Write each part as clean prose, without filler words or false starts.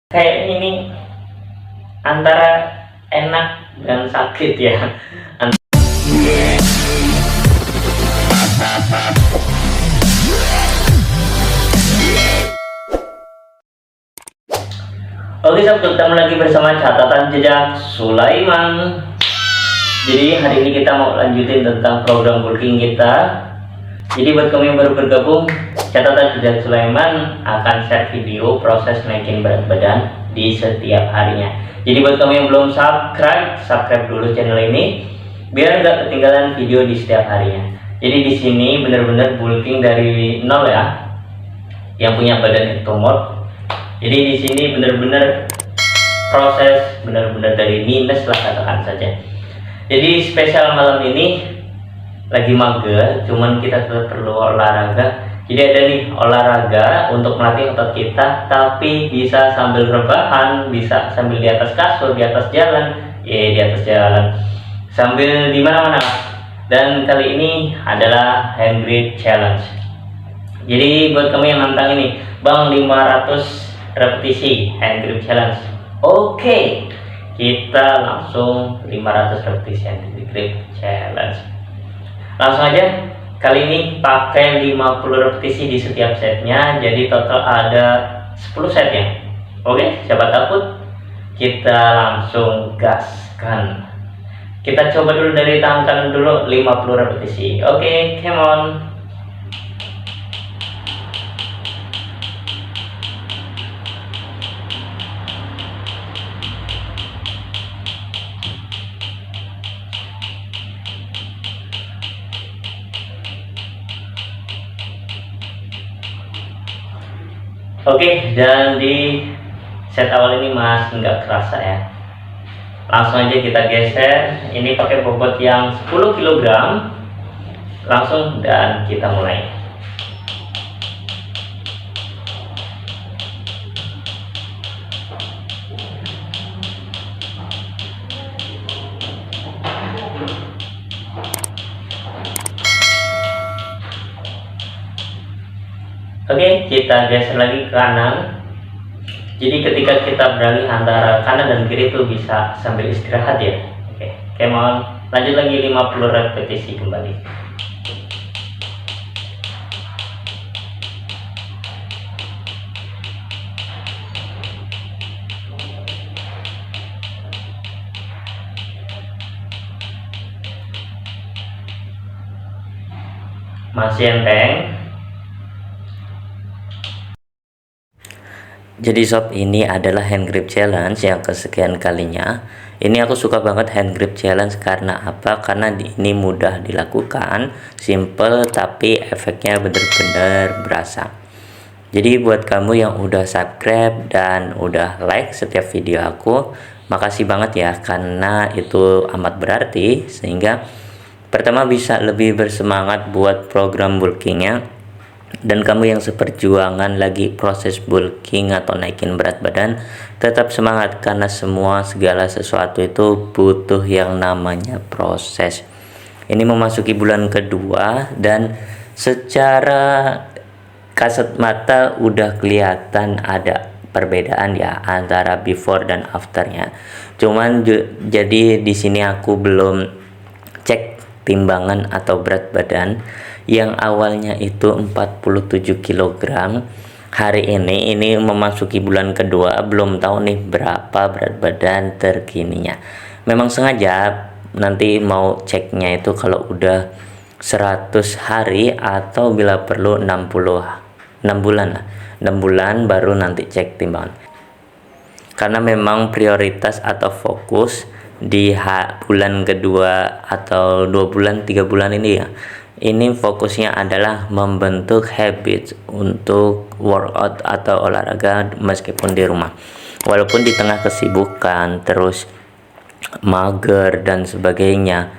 Kayak ini antara enak dan sakit ya. Oke sob, ketemu lagi bersama catatan jejak Sulaiman. Jadi hari ini kita mau lanjutin tentang program bulking kita. Jadi buat kamu yang baru bergabung, catatan jejak Sulaiman akan share video proses naikin berat badan di setiap harinya. Jadi buat kamu yang belum subscribe dulu channel ini biar nggak ketinggalan video di setiap harinya. Jadi di sini bener-bener bulking dari nol ya, yang punya badan ektomorf. Jadi di sini bener-bener proses bener-bener dari minus lah, katakan saja. Jadi spesial malam ini lagi mager, cuman kita tetap perlu olahraga. Jadi ada nih olahraga untuk melatih otot kita, tapi bisa sambil rebahan, bisa sambil di atas kasur, di atas jalan, sambil di mana-mana. Dan kali ini adalah hand grip challenge. Jadi buat kamu yang nantang ini, bang 500 repetisi hand grip challenge. Oke, kita langsung 500 repetisi hand grip challenge. Langsung aja, kali ini pakai 50 repetisi di setiap setnya, jadi total ada 10 set ya. Oke, siapa takut? Kita langsung gaskan. Kita coba dulu dari tangan kanan dulu 50 repetisi. Oke, come on. Oke, dan di set awal ini masih nggak kerasa ya. Langsung aja kita geser. Ini pakai bobot yang 10 kg. Langsung dan kita mulai. Oke, kita geser lagi ke kanan. Jadi ketika kita beralih antara kanan dan kiri itu bisa sambil istirahat ya. Oke, come on. Lanjut lagi 50 repetisi kembali. Masih enteng. Jadi sob, ini adalah hand grip challenge yang kesekian kalinya. Ini aku suka banget hand grip challenge karena apa? Karena ini mudah dilakukan, simple, tapi efeknya bener-bener berasa. Jadi buat kamu yang udah subscribe dan udah like setiap video aku, makasih banget ya, karena itu amat berarti. Sehingga pertama bisa lebih bersemangat buat program bulkingnya. Dan kamu yang seperjuangan lagi proses bulking atau naikin berat badan, tetap semangat karena segala sesuatu itu butuh yang namanya proses. Ini memasuki bulan kedua dan secara kasat mata udah kelihatan ada perbedaan ya antara before dan afternya. Cuman jadi di sini aku belum cek timbangan atau berat badan yang awalnya itu 47 kg. Hari ini memasuki bulan kedua, belum tahu nih berapa berat badan terkininya. Memang sengaja nanti mau ceknya itu kalau udah 100 hari atau bila perlu 6 bulan lah. 6 bulan baru nanti cek timbangan. Karena memang prioritas atau fokus di bulan kedua atau 2 bulan 3 bulan ini ya, ini fokusnya adalah membentuk habit untuk workout atau olahraga meskipun di rumah, walaupun di tengah kesibukan terus mager dan sebagainya.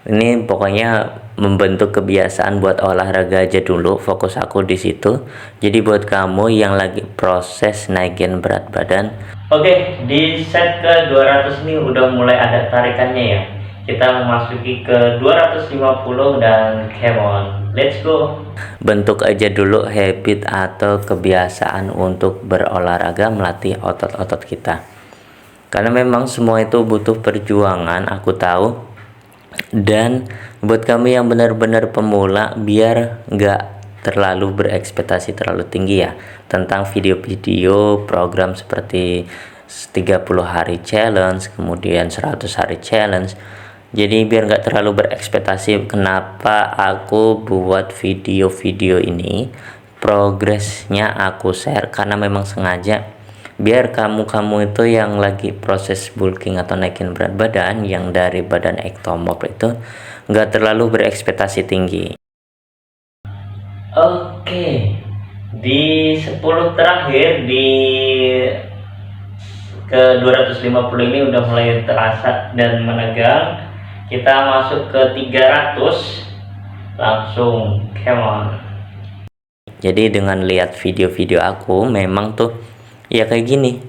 Ini pokoknya membentuk kebiasaan buat olahraga aja dulu, fokus aku di situ. Jadi buat kamu yang lagi proses naikin berat badan, oke, di set ke 200 ini udah mulai ada tarikannya ya. Kita memasuki ke 250 dan come on. let's go. Bentuk aja dulu habit atau kebiasaan untuk berolahraga, melatih otot-otot kita. Karena memang semua itu butuh perjuangan, aku tahu. Dan buat kami yang benar-benar pemula, biar nggak terlalu berekspektasi terlalu tinggi ya tentang video-video program seperti 30 hari challenge, kemudian 100 hari challenge. Jadi biar nggak terlalu berekspektasi, kenapa aku buat video-video ini, progresnya aku share karena memang sengaja biar kamu itu yang lagi proses bulking atau naikin berat badan, yang dari badan ektomorf itu nggak terlalu berekspektasi tinggi. Oke, di 10 terakhir, di ke 250 ini udah mulai terasa dan menegang. Kita masuk ke 300, langsung come on. Jadi dengan lihat video-video aku, memang tuh ya kayak gini.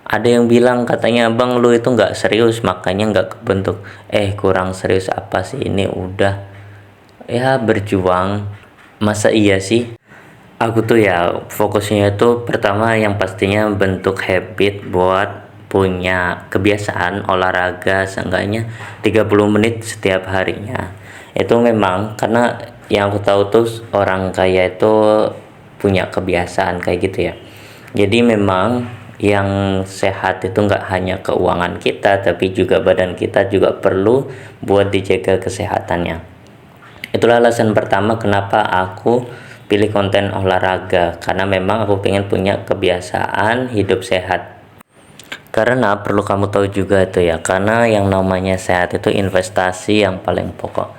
Ada yang bilang katanya, bang lu itu nggak serius makanya nggak kebentuk. Kurang serius apa sih, ini udah ya berjuang. Masa iya sih? Aku tuh ya fokusnya itu pertama yang pastinya bentuk habit buat punya kebiasaan olahraga seenggaknya 30 menit setiap harinya. Itu memang karena yang aku tahu tuh orang kaya itu punya kebiasaan kayak gitu ya. Jadi memang yang sehat itu nggak hanya keuangan kita, tapi juga badan kita juga perlu buat dijaga kesehatannya. Itulah alasan pertama kenapa aku pilih konten olahraga, karena memang aku pengen punya kebiasaan hidup sehat. Karena perlu kamu tahu juga itu ya, karena yang namanya sehat itu investasi yang paling pokok.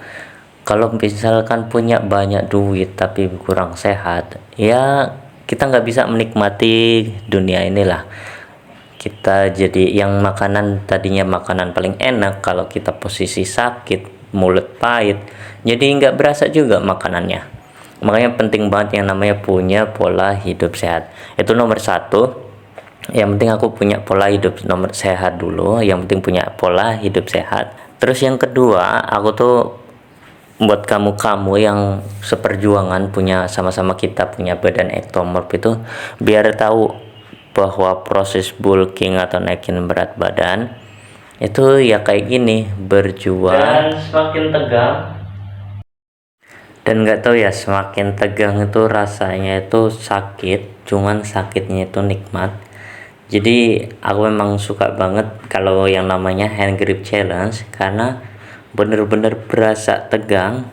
Kalau misalkan punya banyak duit tapi kurang sehat, ya kita nggak bisa menikmati dunia inilah. Kita jadi yang makanan tadinya makanan paling enak, kalau kita posisi sakit, mulut pahit, jadi nggak berasa juga makanannya. Makanya penting banget yang namanya punya pola hidup sehat. Itu nomor satu. Yang penting aku punya pola hidup nomor sehat dulu, yang penting punya pola hidup sehat. Terus yang kedua, aku tuh buat kamu yang seperjuangan punya, sama-sama kita punya badan ektomorf itu, biar tahu bahwa proses bulking atau naikin berat badan itu ya kayak gini, berjuang dan semakin tegang. Dan nggak tahu ya, semakin tegang itu rasanya itu sakit, cuman sakitnya itu nikmat. Jadi aku memang suka banget kalau yang namanya hand grip challenge, karena bener-bener berasa tegang.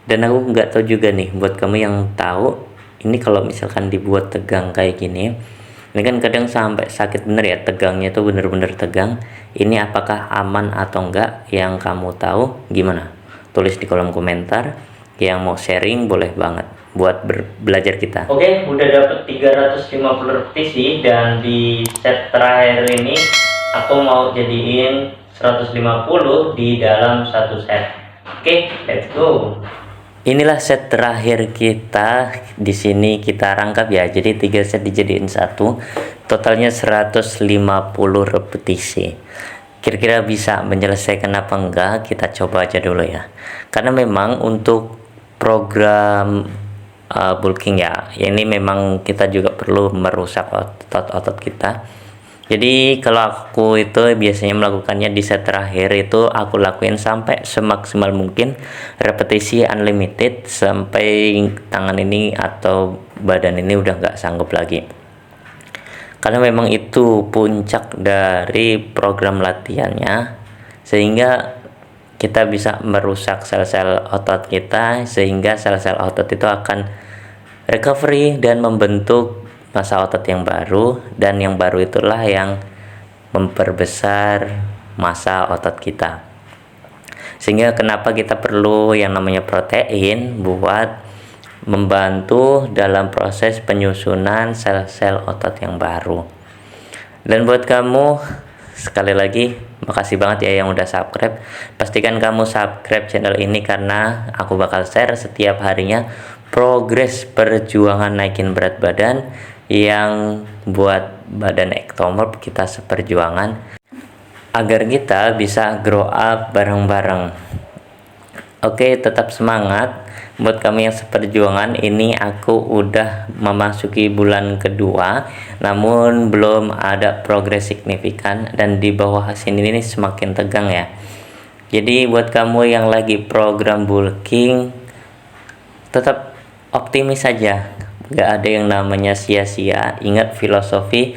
Dan aku nggak tahu juga nih buat kamu yang tahu, ini kalau misalkan dibuat tegang kayak gini, ini kan kadang sampai sakit bener ya, tegangnya itu bener-bener tegang. Ini apakah aman atau enggak? Yang kamu tahu gimana? Tulis di kolom komentar. Yang mau sharing boleh banget buat belajar kita. Oke, udah dapet 350 repetisi, dan di set terakhir ini aku mau jadiin 150 di dalam satu set. Oke, let's go. Inilah set terakhir kita. Di sini kita rangkap ya. Jadi 3 set dijadiin satu. Totalnya 150 repetisi. Kira-kira bisa menyelesaikan apa enggak? Kita coba aja dulu ya. Karena memang untuk program bulking ya, ini memang kita juga perlu merusak otot-otot kita. Jadi kalau aku itu biasanya melakukannya di set terakhir itu aku lakuin sampai semaksimal mungkin, repetisi unlimited sampai tangan ini atau badan ini udah nggak sanggup lagi. Karena memang itu puncak dari program latihannya, sehingga kita bisa merusak sel-sel otot kita, sehingga sel-sel otot itu akan recovery dan membentuk massa otot yang baru, dan yang baru itulah yang memperbesar massa otot kita. Sehingga kenapa kita perlu yang namanya protein buat membantu dalam proses penyusunan sel-sel otot yang baru. Dan buat kamu, sekali lagi makasih banget ya yang udah subscribe. Pastikan kamu subscribe channel ini, karena aku bakal share setiap harinya progres perjuangan naikin berat badan yang buat badan ektomorf kita seperjuangan, agar kita bisa grow up bareng-bareng. Oke, tetap semangat. buat kami yang seperjuangan, ini aku udah memasuki bulan kedua namun belum ada progres signifikan, dan di bawah sini ini semakin tegang ya. Jadi buat kamu yang lagi program bulking, tetap optimis saja, gak ada yang namanya sia-sia. Ingat filosofi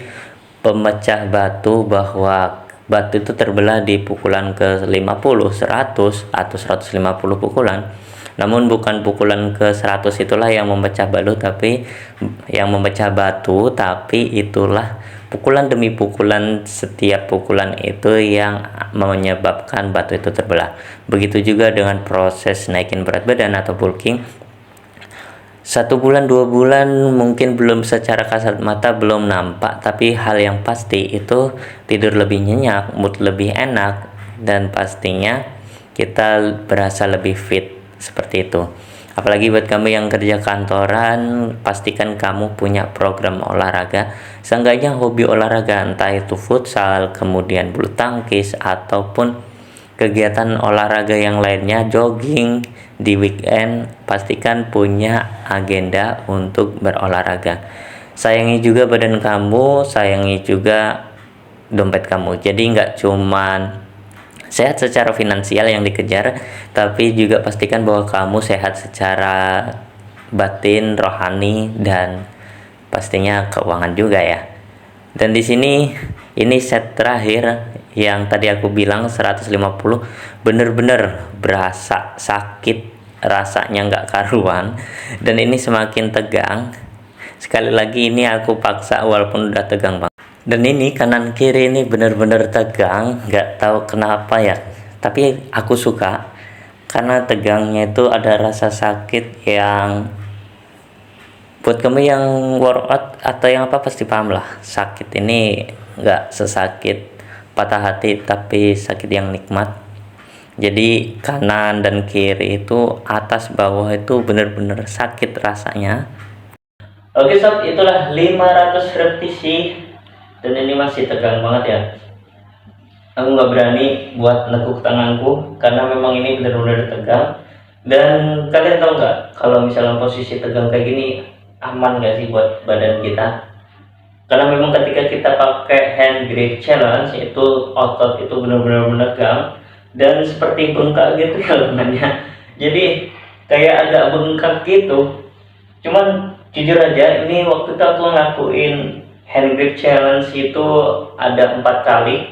pemecah batu, bahwa batu itu terbelah di pukulan ke 50, 100 atau 150 pukulan. Namun bukan pukulan ke 100 itulah yang memecah batu, tapi itulah pukulan demi pukulan, setiap pukulan itu yang menyebabkan batu itu terbelah. Begitu juga dengan proses naikin berat badan atau bulking. 1 bulan 2 bulan mungkin belum, secara kasat mata belum nampak, tapi hal yang pasti itu tidur lebih nyenyak, mood lebih enak, dan pastinya kita berasa lebih fit, seperti itu. Apalagi buat kamu yang kerja kantoran, pastikan kamu punya program olahraga, seenggaknya hobi olahraga, entah itu futsal, kemudian bulu tangkis, ataupun kegiatan olahraga yang lainnya, jogging. Di weekend pastikan punya agenda untuk berolahraga. Sayangi juga badan kamu, sayangi juga dompet kamu. Jadi nggak cuman sehat secara finansial yang dikejar, tapi juga pastikan bahwa kamu sehat secara batin, rohani, dan pastinya keuangan juga ya. Dan di sini ini set terakhir yang tadi aku bilang 150, bener-bener berasa sakit, rasanya nggak karuan, dan ini semakin tegang. Sekali lagi ini aku paksa walaupun udah tegang banget. Dan ini kanan kiri ini bener-bener tegang, nggak tahu kenapa ya, tapi aku suka karena tegangnya itu ada rasa sakit yang buat kamu yang workout atau yang apa pasti paham lah. Sakit ini nggak sesakit patah hati, tapi sakit yang nikmat. Jadi kanan dan kiri itu, atas bawah itu bener-bener sakit rasanya. Oke sob, itulah 500 repetisi, dan ini masih tegang banget ya. Aku nggak berani buat nekuk tanganku karena memang ini bener-bener tegang. Dan kalian tahu nggak, kalau misalnya posisi tegang kayak gini aman nggak sih buat badan kita? Karena memang ketika kita pakai hand grip challenge, itu otot itu benar-benar menegang dan seperti bengkak gitu ya lengannya. Jadi kayak agak bengkak gitu. Cuman jujur aja, ini waktu itu aku ngelakuin hand grip challenge itu ada 4 kali,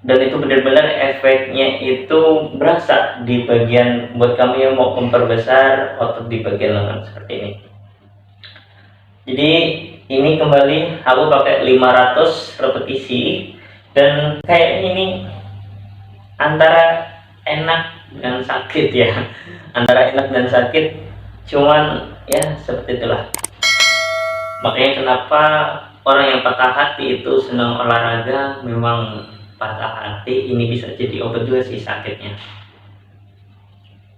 dan itu benar-benar efeknya itu berasa di bagian, buat kamu yang mau memperbesar otot di bagian lengan seperti ini. Jadi ini kembali aku pakai 500 repetisi, dan kayaknya ini antara enak dan sakit ya, antara enak dan sakit, cuman ya seperti itulah. Makanya kenapa orang yang patah hati itu senang olahraga. Memang patah hati ini bisa jadi obat juga sih sakitnya.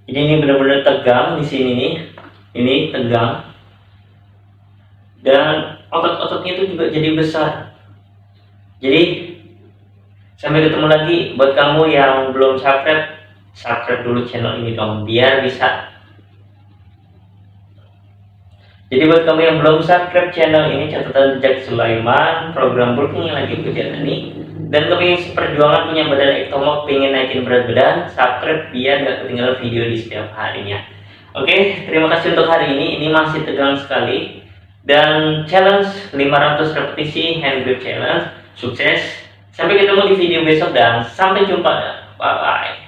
Jadi ini benar-benar tegang di sini nih, ini tegang, dan otot-ototnya itu juga jadi besar. Jadi sampai ketemu lagi. Buat kamu yang belum subscribe dulu channel ini dong, biar bisa. Jadi buat kamu yang belum subscribe channel ini, catatan jejak Sulaiman, program bulking yang lagi berjalani, dan kamu yang seperjuangan punya badan ektomorf, pengen naikin berat badan, subscribe biar gak ketinggalan video di setiap harinya. Oke, terima kasih untuk hari ini masih tegang sekali. Dan challenge 500 repetisi hand grip challenge sukses. Sampai ketemu di video besok dan sampai jumpa. Bye bye.